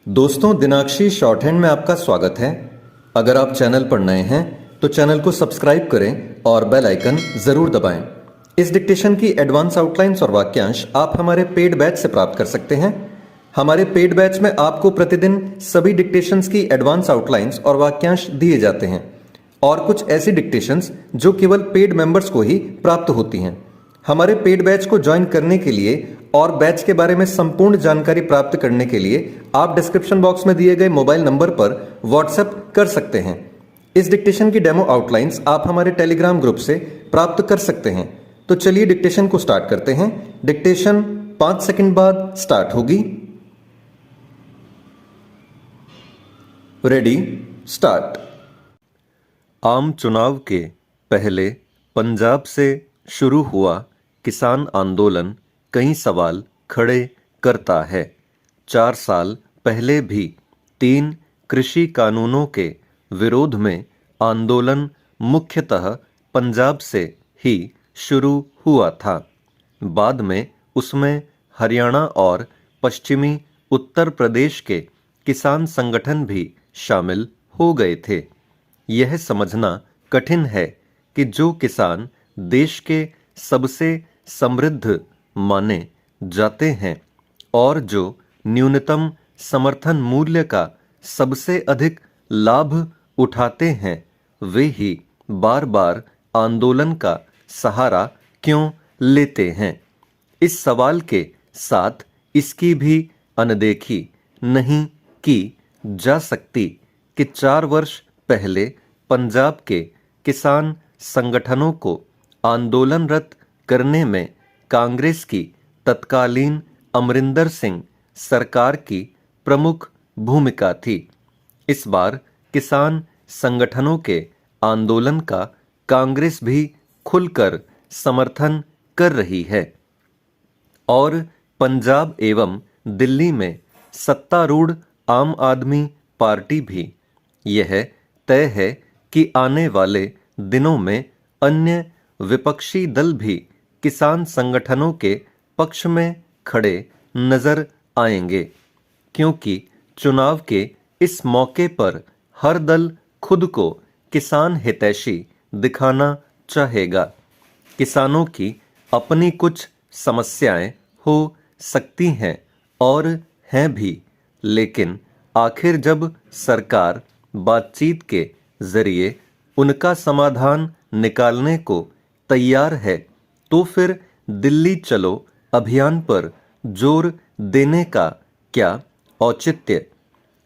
दोस्तों, दिनाक्षी short hand में आपका स्वागत है। अगर आप चैनल पर नए हैं तो चैनल को सब्सक्राइब करें और बेल आइकन जरूर दबाएं। इस डिक्टेशन की एडवांस आउटलाइंस और वाक्यांश आप हमारे पेड बैच से प्राप्त कर सकते हैं। हमारे पेड बैच में आपको प्रतिदिन सभी डिक्टेशंस की एडवांस आउटलाइंस और वाक्यांश दिए जाते हैं और कुछ ऐसी डिक्टेशंस जो केवल पेड मेंबर्स को ही प्राप्त होती हैं। हमारे पेड बैच को ज्वाइन करने के लिए और बैच के बारे में संपूर्ण जानकारी प्राप्त करने के लिए आप डिस्क्रिप्शन बॉक्स में दिए गए मोबाइल नंबर पर व्हाट्सएप कर सकते हैं। इस डिक्टेशन की डेमो आउटलाइंस आप हमारे टेलीग्राम ग्रुप से प्राप्त कर सकते हैं। तो चलिए डिक्टेशन को स्टार्ट करते हैं। डिक्टेशन 5 सेकंड बाद स्टार्ट होगी। Ready, start. आम चुनाव के पहले पंजाब से शुरू हुआ किसान आंदोलन कई सवाल खड़े करता है। 4 साल पहले भी 3 कृषि कानूनों के विरोध में आंदोलन मुख्यतः पंजाब से ही शुरू हुआ था। बाद में उसमें हरियाणा और पश्चिमी उत्तर प्रदेश के किसान संगठन भी शामिल हो गए थे। यह समझना कठिन है कि जो किसान देश के सबसे समृद्ध माने जाते हैं और जो न्यूनतम समर्थन मूल्य का सबसे अधिक लाभ उठाते हैं, वे ही बार बार आंदोलन का सहारा क्यों लेते हैं। इस सवाल के साथ इसकी भी अनदेखी नहीं की जा सकती कि 4 वर्ष पहले पंजाब के किसान संगठनों को आंदोलनरत करने में कांग्रेस की तत्कालीन अमरिंदर सिंह सरकार की प्रमुख भूमिका थी। इस बार किसान संगठनों के आंदोलन का कांग्रेस भी खुलकर समर्थन कर रही है और पंजाब एवं दिल्ली में सत्तारूढ़ आम आदमी पार्टी भी। यह तय है कि आने वाले दिनों में अन्य विपक्षी दल भी किसान संगठनों के पक्ष में खड़े नजर आएंगे, क्योंकि चुनाव के इस मौके पर हर दल खुद को किसान हितैषी दिखाना चाहेगा। किसानों की अपनी कुछ समस्याएं हो सकती हैं और हैं भी, लेकिन आखिर जब सरकार बातचीत के जरिए उनका समाधान निकालने को तैयार है, तो फिर दिल्ली चलो अभियान पर जोर देने का क्या औचित्य।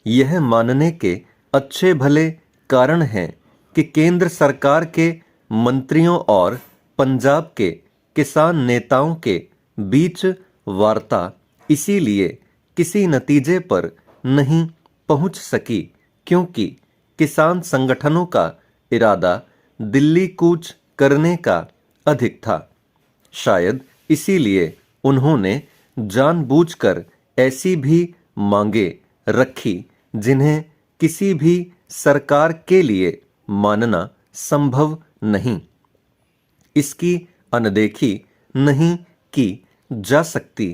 यह मानने के अच्छे भले कारण हैं कि केंद्र सरकार के मंत्रियों और पंजाब के किसान नेताओं के बीच वार्ता इसीलिए किसी नतीजे पर नहीं पहुंच सकी, क्योंकि किसान संगठनों का इरादा दिल्ली कूच करने का अधिक था। शायद इसीलिए उन्होंने जानबूझकर ऐसी भी मांगे रखी जिन्हें किसी भी सरकार के लिए मानना संभव नहीं। इसकी अनदेखी नहीं की जा सकती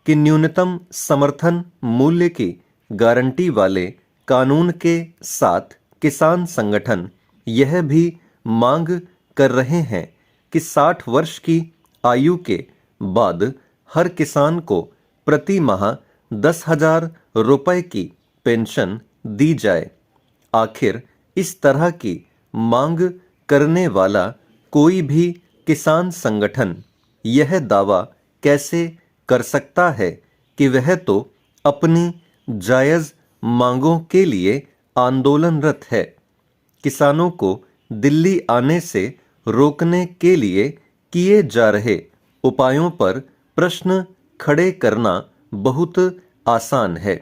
कि न्यूनतम समर्थन मूल्य की गारंटी वाले कानून के साथ किसान संगठन यह भी मांग कर रहे हैं कि 60 वर्ष की आयु के बाद हर किसान को प्रति माह 10,000 रुपए की पेंशन दी जाए। आखिर इस तरह की मांग करने वाला कोई भी किसान संगठन यह दावा कैसे कर सकता है कि वह तो अपनी जायज मांगों के लिए आंदोलनरत है। किसानों को दिल्ली आने से रोकने के लिए किए जा रहे उपायों पर प्रश्न खड़े करना बहुत आसान है,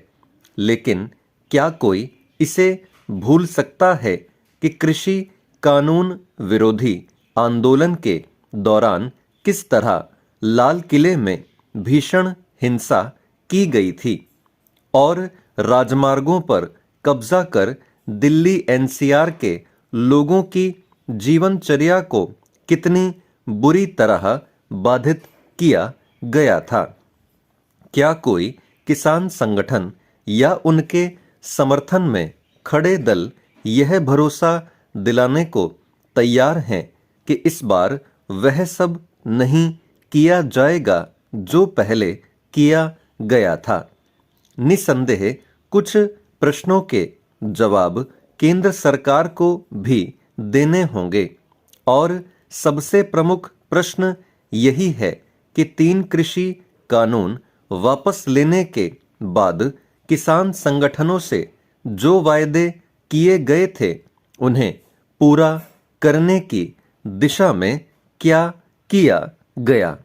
लेकिन क्या कोई इसे भूल सकता है कि कृषि कानून विरोधी आंदोलन के दौरान किस तरह लाल किले में भीषण हिंसा की गई थी और राजमार्गों पर कब्जा कर दिल्ली एनसीआर के लोगों की जीवनचर्या को कितनी बुरी तरह बाधित किया गया था। क्या कोई किसान संगठन या उनके समर्थन में खड़े दल यह भरोसा दिलाने को तैयार हैं कि इस बार वह सब नहीं किया जाएगा जो पहले किया गया था। निसंदेह कुछ प्रश्नों के जवाब केंद्र सरकार को भी देने होंगे और सबसे प्रमुख प्रश्न यही है कि 3 कृषि कानून वापस लेने के बाद किसान संगठनों से जो वायदे किए गए थे उन्हें पूरा करने की दिशा में क्या किया गया।